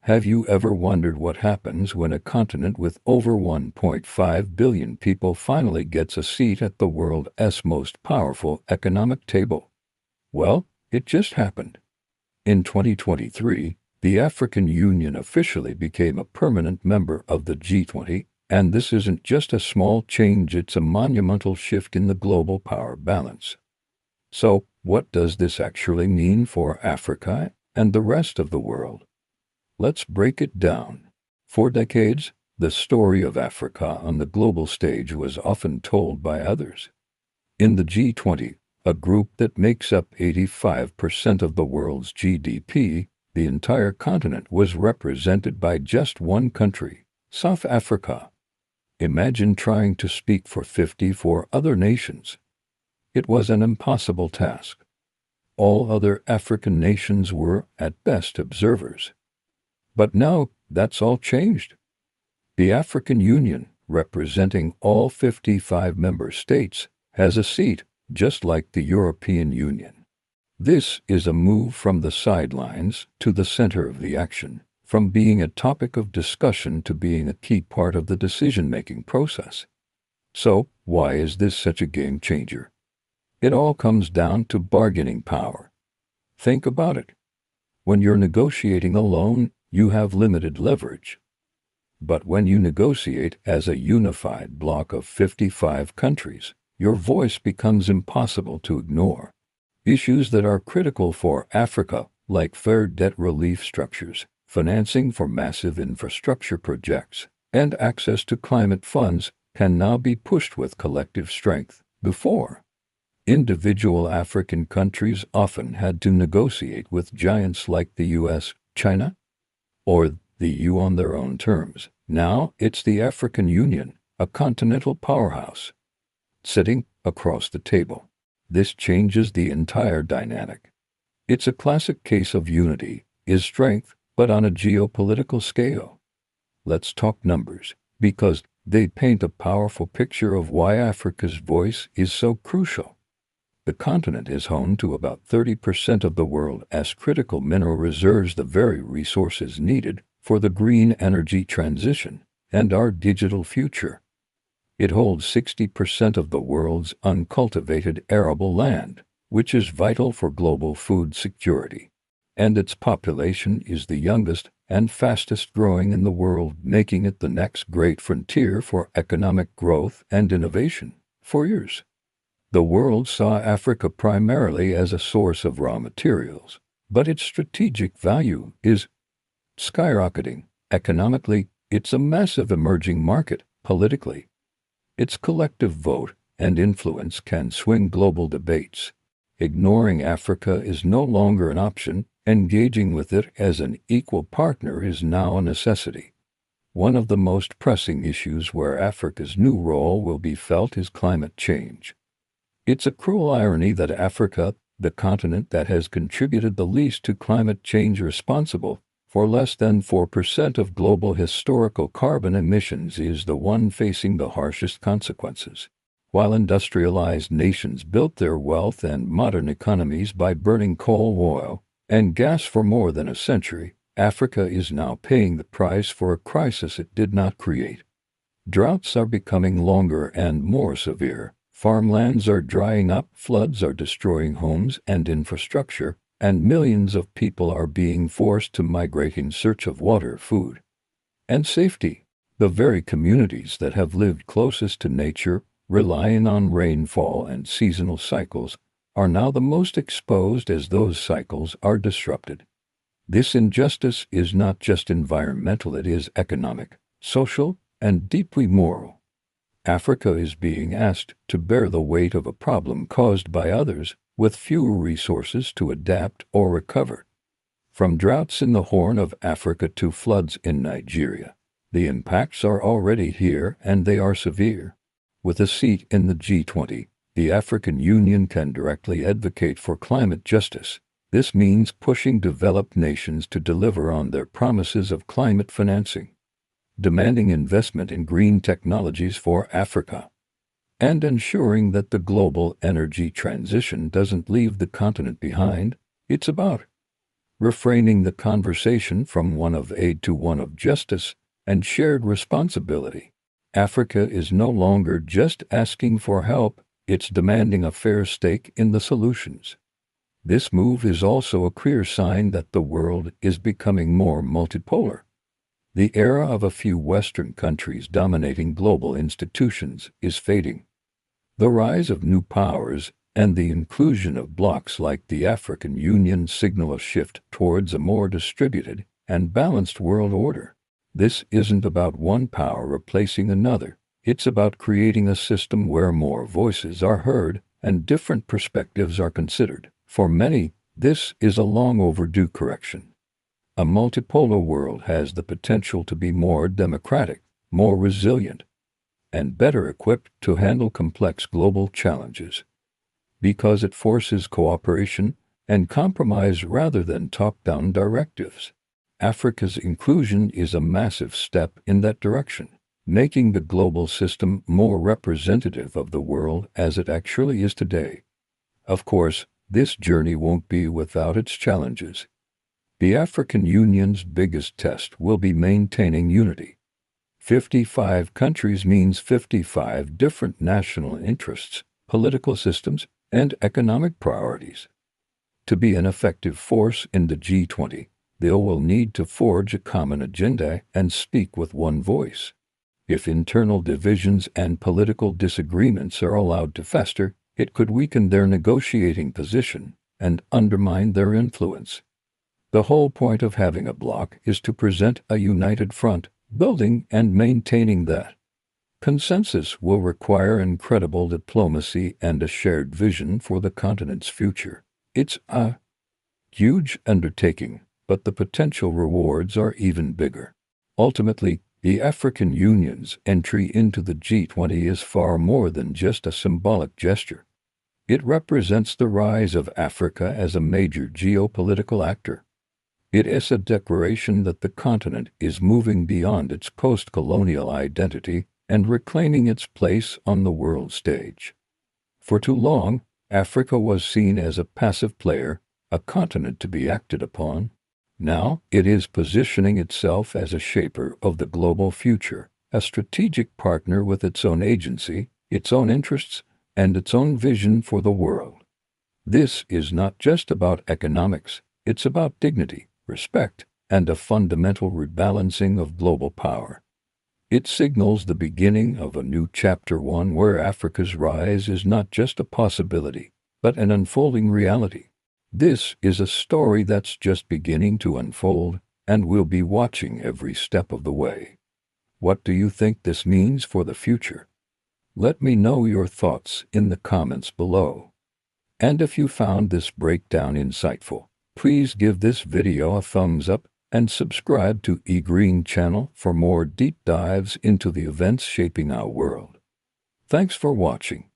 Have you ever wondered what happens when a continent with over 1.5 billion people finally gets a seat at the world's most powerful economic table? Well, it just happened. In 2023, the African Union officially became a permanent member of the G20, and this isn't just a small change, it's a monumental shift in the global power balance. So, what does this actually mean for Africa and the rest of the world? Let's break it down. For decades, the story of Africa on the global stage was often told by others. In the G20, a group that makes up 85% of the world's GDP, the entire continent was represented by just one country, South Africa. Imagine trying to speak for 54 other nations. It was an impossible task. All other African nations were, at best, observers. But now, that's all changed. The African Union, representing all 55 member states, has a seat, just like the European Union. This is a move from the sidelines to the center of the action, from being a topic of discussion to being a key part of the decision-making process. So, why is this such a game changer? It all comes down to bargaining power. Think about it. When you're negotiating a loan, you have limited leverage. But when you negotiate as a unified bloc of 55 countries, your voice becomes impossible to ignore. Issues that are critical for Africa, like fair debt relief structures, financing for massive infrastructure projects, and access to climate funds, can now be pushed with collective strength. Before, individual African countries often had to negotiate with giants like the US, China, or the EU on their own terms. Now it's the African Union, a continental powerhouse, sitting across the table. This changes the entire dynamic. It's a classic case of unity is strength, but on a geopolitical scale. Let's talk numbers, because they paint a powerful picture of why Africa's voice is so crucial. The continent is home to about 30% of the world's critical mineral reserves, the very resources needed for the green energy transition and our digital future. It holds 60% of the world's uncultivated arable land, which is vital for global food security. And its population is the youngest and fastest growing in the world, making it the next great frontier for economic growth and innovation. For years, the world saw Africa primarily as a source of raw materials, but its strategic value is skyrocketing. Economically, it's a massive emerging market. Politically, its collective vote and influence can swing global debates. Ignoring Africa is no longer an option. Engaging with it as an equal partner is now a necessity. One of the most pressing issues where Africa's new role will be felt is climate change. It's a cruel irony that Africa, the continent that has contributed the least to climate change, responsible for less than 4% of global historical carbon emissions, is the one facing the harshest consequences. While industrialized nations built their wealth and modern economies by burning coal, oil, and gas for more than a century, Africa is now paying the price for a crisis it did not create. Droughts are becoming longer and more severe. Farmlands are drying up, floods are destroying homes and infrastructure, and millions of people are being forced to migrate in search of water, food, and safety. The very communities that have lived closest to nature, relying on rainfall and seasonal cycles, are now the most exposed as those cycles are disrupted. This injustice is not just environmental, it is economic, social, and deeply moral. Africa is being asked to bear the weight of a problem caused by others with fewer resources to adapt or recover. From droughts in the Horn of Africa to floods in Nigeria, the impacts are already here, and they are severe. With a seat in the G20, the African Union can directly advocate for climate justice. This means pushing developed nations to deliver on their promises of climate financing, demanding investment in green technologies for Africa, and ensuring that the global energy transition doesn't leave the continent behind. It's about refraining the conversation from one of aid to one of justice and shared responsibility. Africa is no longer just asking for help, it's demanding a fair stake in the solutions. This move is also a clear sign that the world is becoming more multipolar. The era of a few Western countries dominating global institutions is fading. The rise of new powers and the inclusion of blocs like the African Union signal a shift towards a more distributed and balanced world order. This isn't about one power replacing another. It's about creating a system where more voices are heard and different perspectives are considered. For many, this is a long overdue correction. A multipolar world has the potential to be more democratic, more resilient, and better equipped to handle complex global challenges, because it forces cooperation and compromise rather than top-down directives. Africa's inclusion is a massive step in that direction, making the global system more representative of the world as it actually is today. Of course, this journey won't be without its challenges. The African Union's biggest test will be maintaining unity. 55 countries means 55 different national interests, political systems, and economic priorities. To be an effective force in the G20, they will need to forge a common agenda and speak with one voice. If internal divisions and political disagreements are allowed to fester, it could weaken their negotiating position and undermine their influence. The whole point of having a bloc is to present a united front. Building and maintaining that consensus will require incredible diplomacy and a shared vision for the continent's future. It's a huge undertaking, but the potential rewards are even bigger. Ultimately, the African Union's entry into the G20 is far more than just a symbolic gesture. It represents the rise of Africa as a major geopolitical actor. It is a declaration that the continent is moving beyond its post-colonial identity and reclaiming its place on the world stage. For too long, Africa was seen as a passive player, a continent to be acted upon. Now it is positioning itself as a shaper of the global future, a strategic partner with its own agency, its own interests, and its own vision for the world. This is not just about economics, it's about dignity, respect, and a fundamental rebalancing of global power. It signals the beginning of a new chapter, one where Africa's rise is not just a possibility, but an unfolding reality. This is a story that's just beginning to unfold, and we'll be watching every step of the way. What do you think this means for the future? Let me know your thoughts in the comments below. And if you found this breakdown insightful, please give this video a thumbs up and subscribe to eGreen channel for more deep dives into the events shaping our world. Thanks for watching.